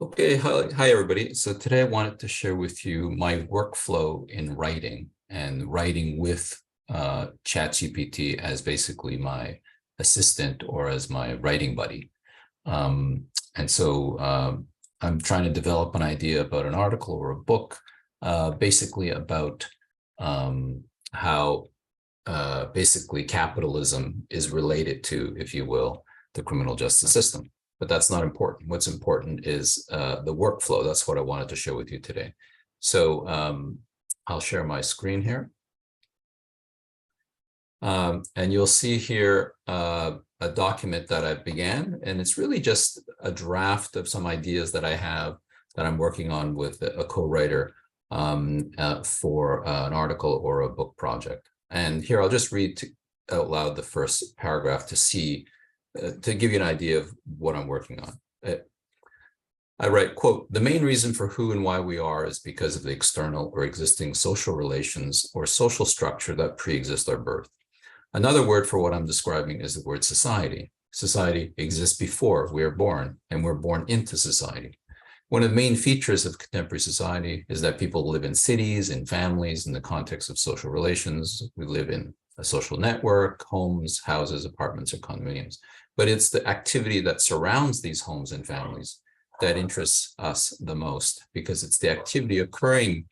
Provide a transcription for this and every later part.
Okay, hi everybody. So today I wanted to share with you my workflow in writing and writing with Chat GPT as basically my assistant or as my writing buddy. And so I'm trying to develop an idea about an article or a book, basically about how basically capitalism is related to, if you will, the criminal justice system. But that's not important. What's important is the workflow. That's what I wanted to share with you today. So I'll share my screen here. And you'll see here a document that I began, and it's really just a draft of some ideas that I have that I'm working on with a co-writer for an article or a book project. And here I'll just read out loud the first paragraph to see, to give you an idea of what I'm working on. I write, quote, "The main reason for who and why we are is because of the external or existing social relations or social structure that pre-exist our birth. Another word for what I'm describing is the word society. Society exists before we are born, and we're born into society. One of the main features of contemporary society is that people live in cities, in families, in the context of social relations. We live in a social network, homes, houses, apartments, or condominiums. But it's the activity that surrounds these homes and families that interests us the most, because it's the activity occurring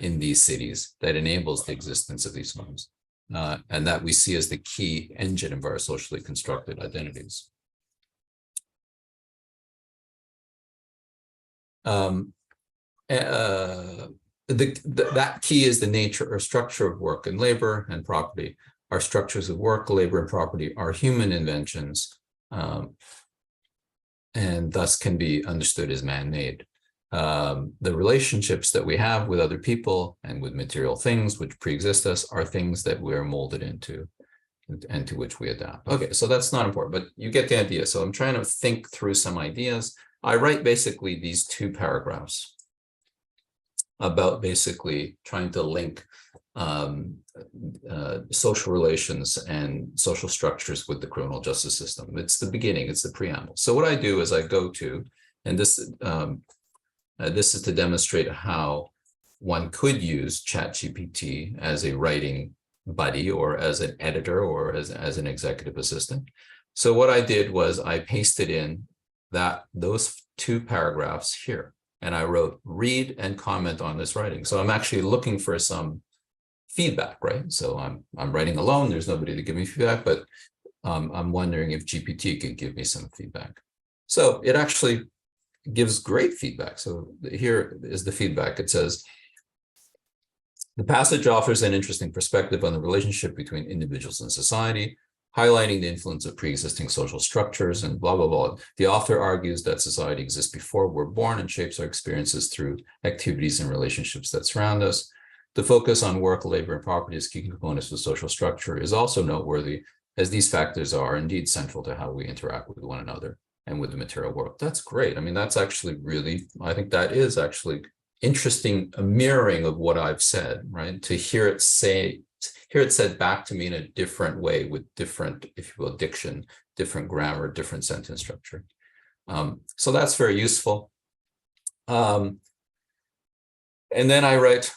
in these cities that enables the existence of these homes. And that we see as the key engine of our socially constructed identities." That key is the nature or structure of work and labor and property. Our structures of work, labor, and property are human inventions, and thus can be understood as man-made. The relationships that we have with other people and with material things which pre-exist us are things that we're molded into and to which we adapt. Okay, so that's not important, but you get the idea. So I'm trying to think through some ideas. I write basically these two paragraphs about basically trying to link social relations and social structures with the criminal justice system. It's the beginning, it's the preamble. So what I do is I go to, and this is to demonstrate how one could use Chat GPT as a writing buddy or as an editor or as an executive assistant. So what I did was I pasted in those two paragraphs here, and I wrote, "Read and comment on this writing." So I'm actually looking for some feedback, right? So I'm writing alone. There's nobody to give me feedback, but I'm wondering if GPT could give me some feedback. So it actually gives great feedback. So here is the feedback. It says, "The passage offers an interesting perspective on the relationship between individuals and society, highlighting the influence of pre-existing social structures and blah, blah, blah. The author argues that society exists before we're born and shapes our experiences through activities and relationships that surround us. The focus on work, labor, and property as key components of social structure is also noteworthy, as these factors are indeed central to how we interact with one another and with the material world." That's great. I mean, that's actually really, I think that is actually interesting, a mirroring of what I've said, right? To hear it said back to me in a different way with different, if you will, diction, different grammar, different sentence structure. So that's very useful. And then I write,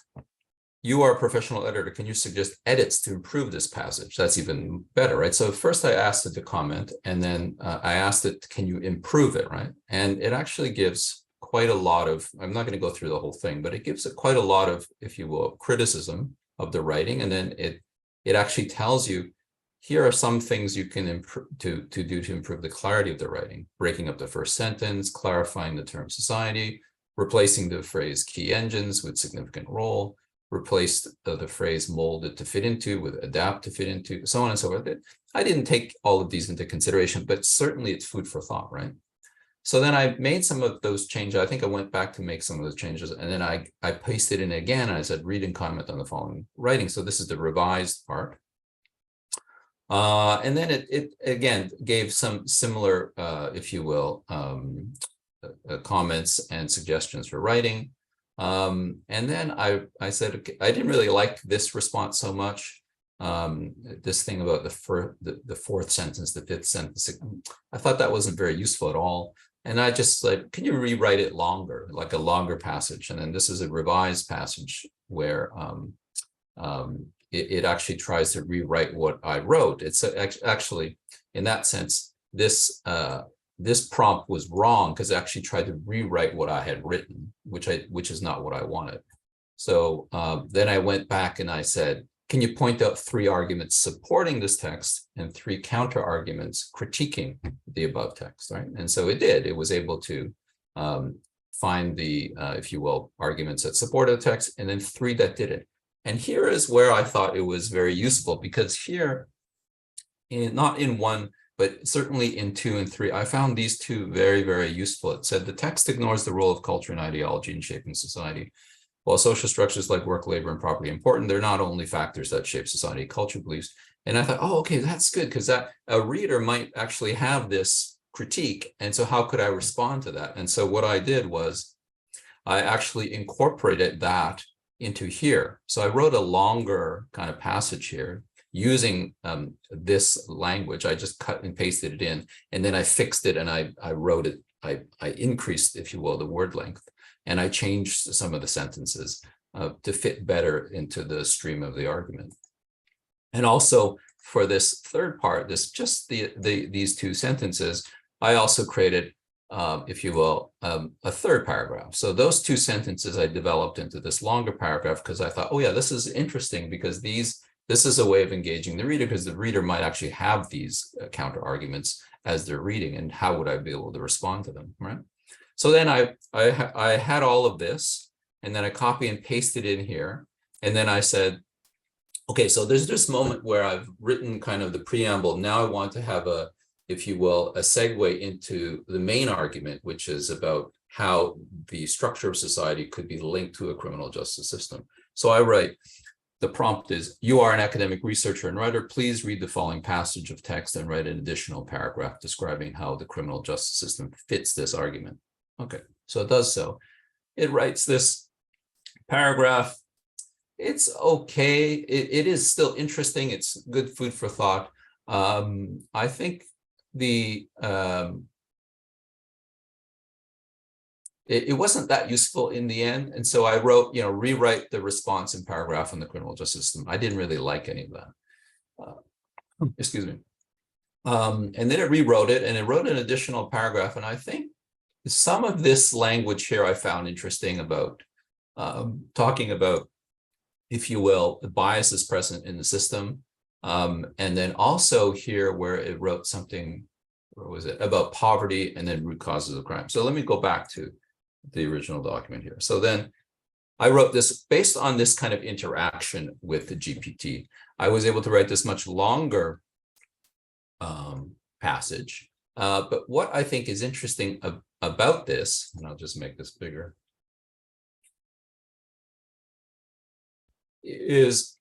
"You are a professional editor. Can you suggest edits to improve this passage?" That's even better, right? So first I asked it to comment, and then I asked it, "Can you improve it?" Right? And it actually gives quite a lot of, I'm not going to go through the whole thing, but it gives it quite a lot of, if you will, criticism of the writing. And then it actually tells you, here are some things you can improve to do to improve the clarity of the writing: breaking up the first sentence, clarifying the term society, replacing the phrase key engines with significant role, replaced the phrase molded to fit into with adapt to fit into, so on and so forth. I didn't take all of these into consideration, but certainly it's food for thought, right? So then I made some of those changes. I think I went back to make some of those changes, and then I pasted in again, and I said, "Read and comment on the following writing." So this is the revised part. And then it again gave some similar, if you will, comments and suggestions for writing. And then I said, okay, I didn't really like this response so much. this thing about the fourth sentence, the fifth sentence, I thought that wasn't very useful at all. And I just said, can you rewrite it longer, like a longer passage? And then this is a revised passage where it actually tries to rewrite what I wrote. It's actually, in that sense, this prompt was wrong because it actually tried to rewrite what I had written, which is not what I wanted. So then I went back and I said, can you point out 3 arguments supporting this text and 3 counter arguments critiquing the above text, right? And so it did. It was able to find the, if you will, arguments that supported the text, and then 3 that didn't. And here is where I thought it was very useful, because here, not in 1, but certainly in 2 and 3, I found these 2 very, very useful. It said the text ignores the role of culture and ideology in shaping society. While social structures like work, labor, and property are important, they're not only factors that shape society, culture, beliefs. And I thought, oh, okay, that's good, because that a reader might actually have this critique. And so how could I respond to that? And so what I did was I actually incorporated that into here. So I wrote a longer kind of passage here using this language. I just cut and pasted it in, and then I fixed it and I wrote it. I increased, if you will, the word length. And I changed some of the sentences to fit better into the stream of the argument. And also for this third part, these 2 sentences, I also created, if you will, a third paragraph. So those 2 sentences I developed into this longer paragraph because I thought, oh yeah, this is interesting, because this is a way of engaging the reader, because the reader might actually have these counter arguments as they're reading, and how would I be able to respond to them, right? So then I had all of this, and then I copy and pasted in here. And then I said, okay, so there's this moment where I've written kind of the preamble. Now I want to have a, if you will, a segue into the main argument, which is about how the structure of society could be linked to a criminal justice system. So I write, the prompt is, you are an academic researcher and writer. Please read the following passage of text and write an additional paragraph describing how the criminal justice system fits this argument. Okay, so it does so. It writes this paragraph. It's okay. It is still interesting. It's good food for thought. I think it wasn't that useful in the end. And so I wrote, rewrite the response in paragraph on the criminal justice system. I didn't really like any of that. Excuse me. And then it rewrote it, and it wrote an additional paragraph. And I think some of this language here I found interesting about talking about, if you will, the biases present in the system. And then also here where it wrote something, where was it, about poverty and then root causes of crime. So let me go back to the original document here. So then I wrote this based on this kind of interaction with the GPT. I was able to write this much longer passage. But what I think is interesting about this, and I'll just make this bigger, is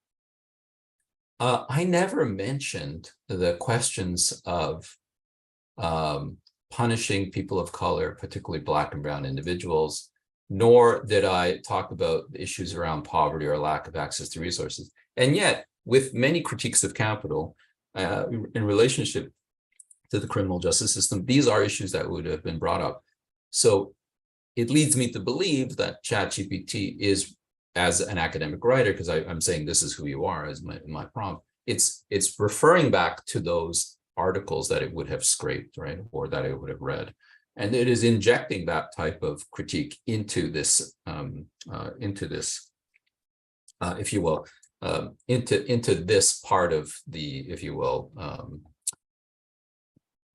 I never mentioned the questions of punishing people of color, particularly Black and brown individuals, nor did I talk about issues around poverty or lack of access to resources. And yet, with many critiques of capital in relationship to the criminal justice system, these are issues that would have been brought up. So it leads me to believe that Chat GPT is, as an academic writer, because I'm saying this is who you are as my prompt, it's referring back to those articles that it would have scraped, right, or that it would have read, and it is injecting that type of critique into this, if you will, into this part of the, if you will,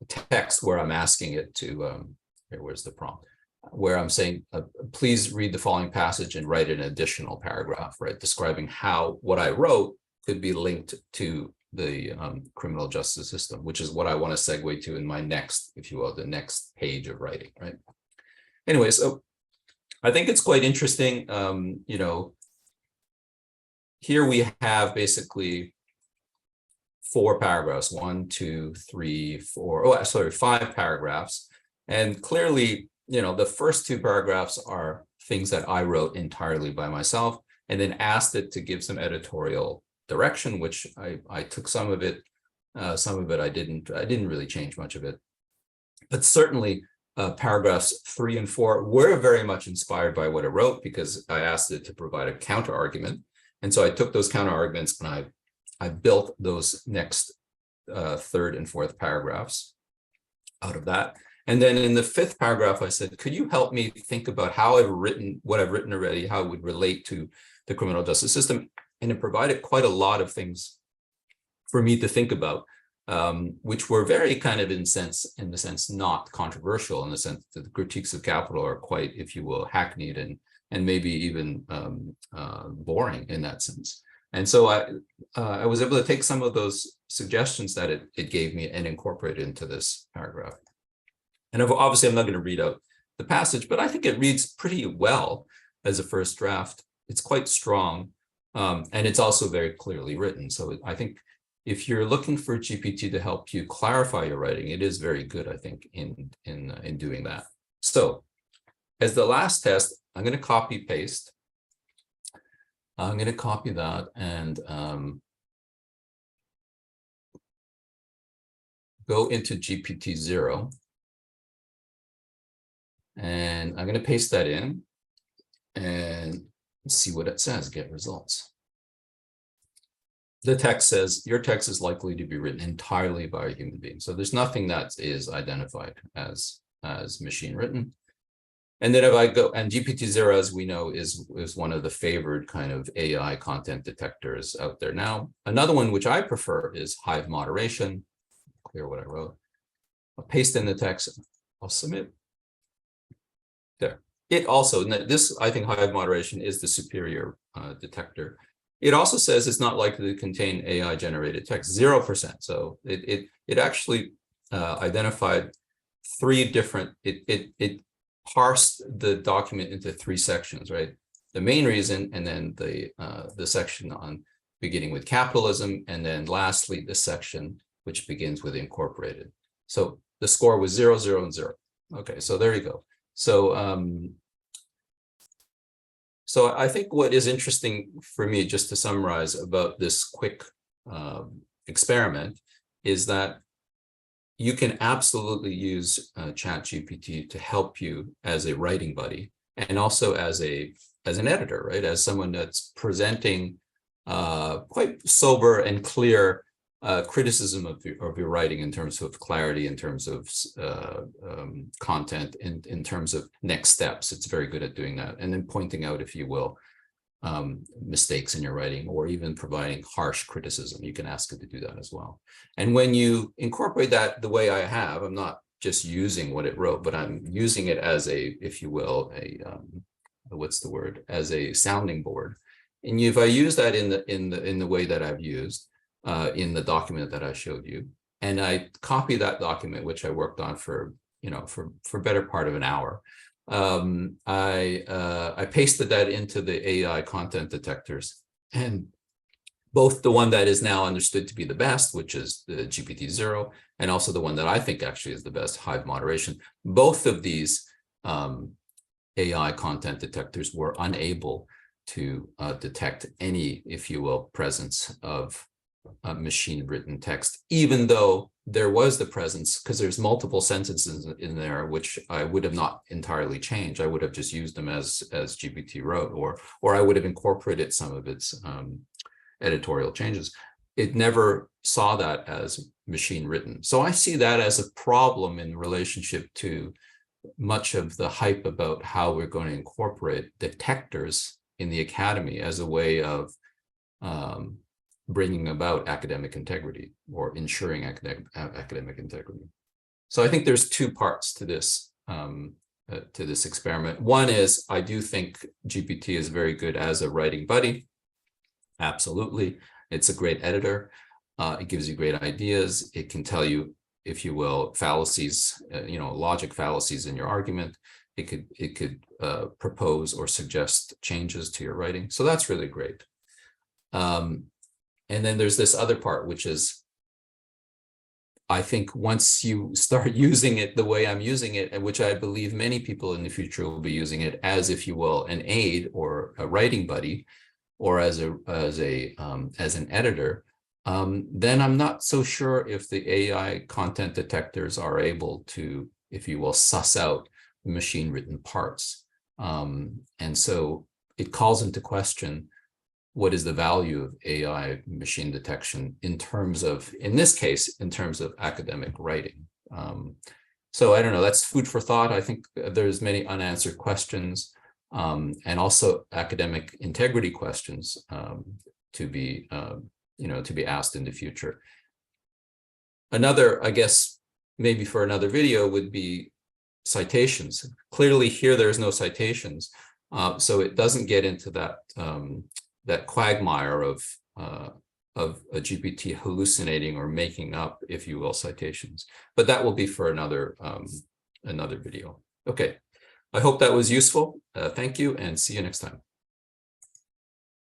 text where I'm asking it to, here, where's the prompt? Where I'm saying, please read the following passage and write an additional paragraph, right, describing how what I wrote could be linked to the criminal justice system, which is what I want to segue to in my next, if you will, the next page of writing, right? Anyway, so I think it's quite interesting. Here we have basically 4 paragraphs, 1, 2, 3, 4, oh, sorry, 5 paragraphs. And clearly, the first 2 paragraphs are things that I wrote entirely by myself, and then asked it to give some editorial direction, which I took some of it I didn't really change much of it. But certainly paragraphs 3 and 4 were very much inspired by what it wrote, because I asked it to provide a counter argument. And so I took those counter arguments and I built those next third and fourth paragraphs out of that. And then in the fifth paragraph, I said, could you help me think about how what I've written already, how it would relate to the criminal justice system? And it provided quite a lot of things for me to think about, which were very kind of in the sense not controversial, in the sense that the critiques of capital are quite, if you will, hackneyed and maybe even boring in that sense. And so I was able to take some of those suggestions that it gave me and incorporate it into this paragraph. And obviously, I'm not going to read out the passage, but I think it reads pretty well as a first draft. It's quite strong, and it's also very clearly written. So I think if you're looking for GPT to help you clarify your writing, it is very good, I think, in doing that. So as the last test, I'm going to copy paste. I'm going to copy that and go into GPT-0. And I'm going to paste that in and see what it says, get results. The text says, your text is likely to be written entirely by a human being. So there's nothing that is identified as machine written. And then if I go, and GPT-0, as we know, is one of the favored kind of AI content detectors out there now. Another one which I prefer is Hive moderation. Clear what I wrote. I'll paste in the text. I'll submit. There. It also, this, I think Hive moderation is the superior detector. It also says it's not likely to contain AI generated text, 0%. So it actually identified three different, it parsed the document into three sections, right? The main reason, and then the section on beginning with capitalism, and then lastly, the section which begins with incorporated. So the score was 0, 0, and 0. Okay, so there you go. So, so I think what is interesting for me, just to summarize about this quick experiment, is that you can absolutely use Chat GPT to help you as a writing buddy, and also as an editor, right? As someone that's presenting quite sober and clear criticism of your writing in terms of clarity, in terms of content, in terms of next steps. It's very good at doing that. And then pointing out, if you will, mistakes in your writing, or even providing harsh criticism. You can ask it to do that as well. And when you incorporate that the way I have, I'm not just using what it wrote, but I'm using it as a, if you will, what's the word, as a sounding board. And if I use that in the way that I've used, in the document that I showed you, and I copy that document, which I worked on for better part of an hour. I pasted that into the AI content detectors, and both the one that is now understood to be the best, which is the GPT-0, and also the one that I think actually is the best, Hive moderation. Both of these AI content detectors were unable to detect any, if you will, presence of machine written text, even though there was the presence, because there's multiple sentences in there which I would have not entirely changed. I would have just used them as GPT wrote, or I would have incorporated some of its editorial changes. It never saw that as machine written. So I see that as a problem in relationship to much of the hype about how we're going to incorporate detectors in the academy as a way of bringing about academic integrity, or ensuring academic integrity. So I think there's two parts to this experiment. One is, I do think GPT is very good as a writing buddy. Absolutely. It's a great editor. It gives you great ideas. It can tell you, if you will, fallacies, logic fallacies in your argument. It could propose or suggest changes to your writing. So that's really great. And then there's this other part, which is, I think once you start using it the way I'm using it, and which I believe many people in the future will be using it as, if you will, an aid or a writing buddy, or as an editor, then I'm not so sure if the AI content detectors are able to, if you will, suss out the machine-written parts. And so it calls into question what is the value of AI machine detection in terms of, in this case, in terms of academic writing. So I don't know, that's food for thought. I think there's many unanswered questions, and also academic integrity questions to be asked in the future. Another, I guess, maybe for another video would be citations. Clearly here there's no citations, so it doesn't get into that quagmire of a GPT hallucinating or making up, if you will, citations. But that will be for another video. Okay, I hope that was useful. Thank you, and see you next time.